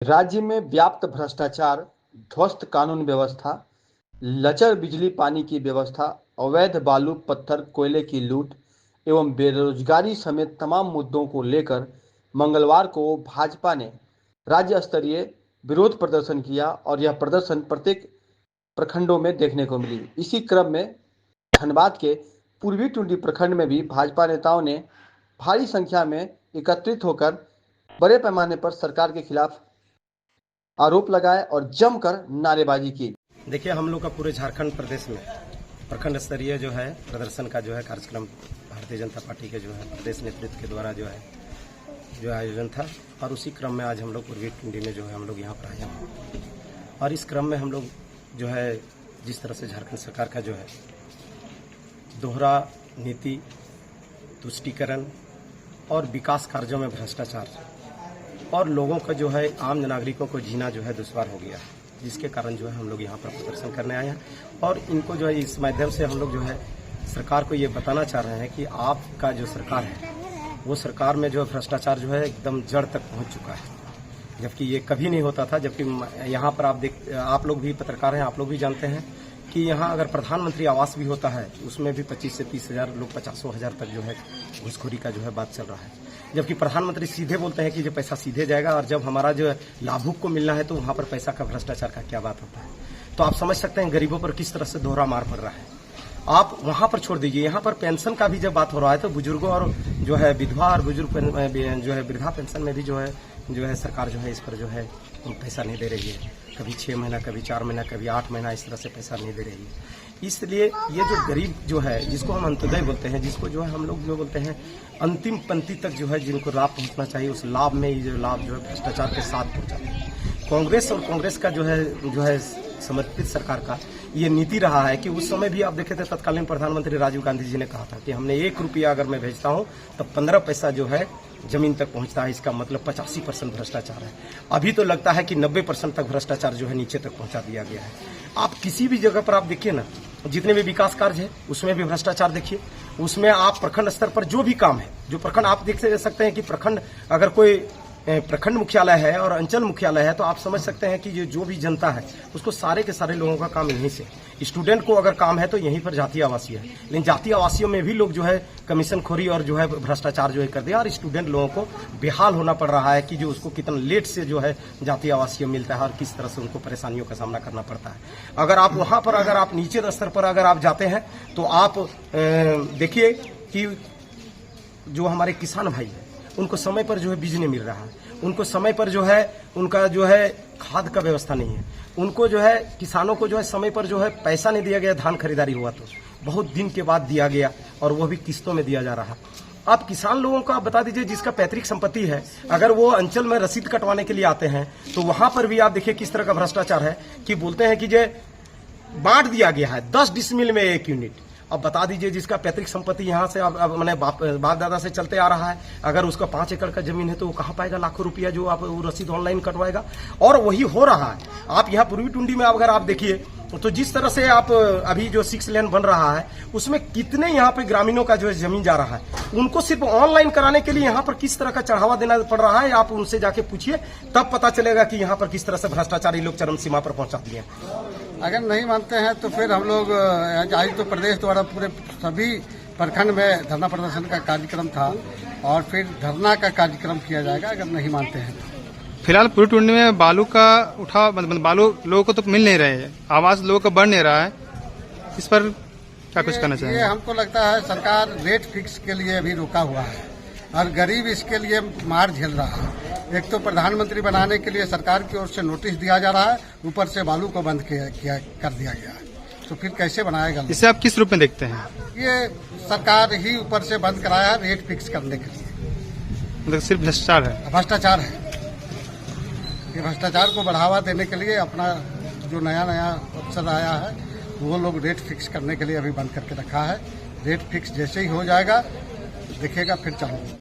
राज्य में व्याप्त भ्रष्टाचार, ध्वस्त कानून व्यवस्था, लचर बिजली पानी की व्यवस्था, अवैध बालू पत्थर कोयले की लूट एवं बेरोजगारी समेत तमाम मुद्दों को लेकर मंगलवार को भाजपा ने राज्य स्तरीय विरोध प्रदर्शन किया और यह प्रदर्शन प्रत्येक प्रखंडों में देखने को मिली। इसी क्रम में धनबाद के पूर्वी टुंडी प्रखंड में भी भाजपा नेताओं ने भारी संख्या में एकत्रित होकर बड़े पैमाने पर सरकार के खिलाफ आरोप लगाए और जमकर नारेबाजी की। देखिए, हम लोग का पूरे झारखंड प्रदेश में प्रखंड स्तरीय जो है प्रदर्शन का जो है कार्यक्रम भारतीय जनता पार्टी के जो है प्रदेश नेतृत्व के द्वारा जो आयोजन था और उसी क्रम में आज हम लोग पूर्वी टुंडी में जो है हम लोग यहाँ पर आए हैं और इस क्रम में हम लोग जो है जिस तरह से झारखंड सरकार का जो है दोहरा नीति, तुष्टीकरण और विकास कार्यों में भ्रष्टाचार और लोगों का जो है आम नागरिकों को जीना जो है दुश्वार हो गया है, जिसके कारण जो है हम लोग यहाँ पर प्रदर्शन करने आए हैं और इनको जो है इस माध्यम से हम लोग जो है सरकार को ये बताना चाह रहे हैं कि आपका जो सरकार है वो सरकार में जो भ्रष्टाचार जो है एकदम जड़ तक पहुँच चुका है, जबकि ये कभी नहीं होता था। जबकि यहाँ पर आप लोग भी पत्रकार हैं, आप लोग भी जानते हैं कि यहाँ अगर प्रधानमंत्री आवास भी होता है उसमें भी 25 से 30 हजार लोग 50,000 तक जो है घूसखोरी का जो है बात चल रहा है, जबकि प्रधानमंत्री सीधे बोलते हैं कि जो पैसा सीधे जाएगा और जब हमारा जो लाभुक को मिलना है तो वहाँ पर पैसा का भ्रष्टाचार का क्या बात होता है। तो आप समझ सकते हैं गरीबों पर किस तरह से दोहरा मार पड़ रहा है। आप वहाँ पर छोड़ दीजिए, यहाँ पर पेंशन का भी जब बात हो रहा है तो बुजुर्गों और जो है विधवा और बुजुर्ग जो है वृद्धा पेंशन में भी जो है सरकार जो है इस पर जो है पैसा नहीं दे रही है। कभी 6 महीना, कभी 4 महीना, कभी 8 महीना इस तरह से पैसा नहीं दे रही है। इसलिए ये जो गरीब जो है जिसको हम अंत्योदय बोलते हैं, जिसको जो है हम लोग जो बोलते हैं अंतिम पंक्ति तक जो है जिनको लाभ पहुंचना चाहिए, उस लाभ में ये जो लाभ जो है भ्रष्टाचार के साथ पहुंचाते हैं। कांग्रेस और कांग्रेस का जो है समर्पित सरकार का ये नीति रहा है कि उस समय भी आप देखे थे तत्कालीन प्रधानमंत्री राजीव गांधी जी ने कहा था कि हमने 1 रुपया अगर मैं भेजता हूं तब 15 पैसा जो है जमीन तक पहुंचता है। इसका मतलब 85% भ्रष्टाचार है। अभी तो लगता है कि 90% तक भ्रष्टाचार जो है नीचे तक पहुंचा दिया गया है। आप किसी भी जगह पर आप देखिए ना, जितने भी विकास कार्य है उसमें भी भ्रष्टाचार देखिए। उसमें आप प्रखंड स्तर पर जो भी काम है, जो प्रखंड आप देख सकते हैं कि प्रखंड अगर कोई प्रखंड मुख्यालय है और अंचल मुख्यालय है तो आप समझ सकते हैं कि जो भी जनता है उसको सारे के सारे लोगों का काम यहीं से। स्टूडेंट को अगर काम है तो यहीं पर जातीय आवासीय है, लेकिन जातीय आवासीयों में भी लोग जो है कमीशन खोरी और जो है भ्रष्टाचार जो है कर दिया और स्टूडेंट लोगों को बेहाल होना पड़ रहा है कि जो उसको कितना लेट से जो है जातीय आवासीय मिलता है और किस तरह से उनको परेशानियों का सामना करना पड़ता है। अगर आप वहां पर अगर आप नीचे स्तर पर अगर आप जाते हैं तो आप देखिए कि जो हमारे किसान भाई है उनको समय पर जो है बीज नहीं मिल रहा है, उनको समय पर जो है उनका जो है खाद का व्यवस्था नहीं है, उनको जो है किसानों को जो है समय पर जो है पैसा नहीं दिया गया। धान खरीदारी हुआ तो बहुत दिन के बाद दिया गया और वो भी किस्तों में दिया जा रहा। आप किसान लोगों को आप बता दीजिए जिसका पैतृक संपत्ति है, अगर वो अंचल में रसीद कटवाने के लिए आते हैं तो वहां पर भी आप देखिए किस तरह का भ्रष्टाचार है कि बोलते हैं कि जो बांट दिया गया है 10 डिसमिल में 1 यूनिट। अब बता दीजिए जिसका पैतृक संपत्ति यहाँ से अब मैंने बाप दादा से चलते आ रहा है, अगर उसका 5 एकड़ का जमीन है तो वो कहाँ पाएगा लाखों रुपया जो आप वो रसीद ऑनलाइन कटवाएगा। और वही हो रहा है। आप यहाँ पूर्वी टुंडी में अगर आप देखिए तो जिस तरह से आप अभी जो 6 लेन बन रहा है उसमें कितने यहाँ पे ग्रामीणों का जो है जमीन जा रहा है, उनको सिर्फ ऑनलाइन कराने के लिए यहाँ पर किस तरह का चढ़ावा देना पड़ रहा है। आप उनसे जाके पूछिए तब पता चलेगा कि यहाँ पर किस तरह से भ्रष्टाचारी लोग चरम सीमा पर पहुंचा दिए। अगर नहीं मानते हैं तो फिर हम लोग आज तो प्रदेश द्वारा पूरे सभी प्रखंड में धरना प्रदर्शन का कार्यक्रम था और फिर धरना का कार्यक्रम किया जाएगा अगर नहीं मानते हैं। फिलहाल पूरी टुंडी में बालू का मतलब बालू लोगों को तो मिल नहीं रहे है, आवाज लोगों को बढ़ नहीं रहा है, इस पर क्या कुछ करना चाहिए? हमको लगता है सरकार रेट फिक्स के लिए अभी रुका हुआ है और गरीब इसके लिए मार झेल रहा है। एक तो प्रधानमंत्री बनाने के लिए सरकार की ओर से नोटिस दिया जा रहा है, ऊपर से बालू को बंद कर दिया गया है, तो फिर कैसे बनाएगा? इसे आप किस रूप में देखते हैं? ये सरकार ही ऊपर से बंद कराया है रेट फिक्स करने के लिए। मतलब सिर्फ भ्रष्टाचार है? भ्रष्टाचार है। ये भ्रष्टाचार को बढ़ावा देने के लिए अपना जो नया अफसर आया है वो लोग रेट फिक्स करने के लिए अभी बंद करके रखा है। रेट फिक्स जैसे ही हो जाएगा देखिएगा फिर चालू।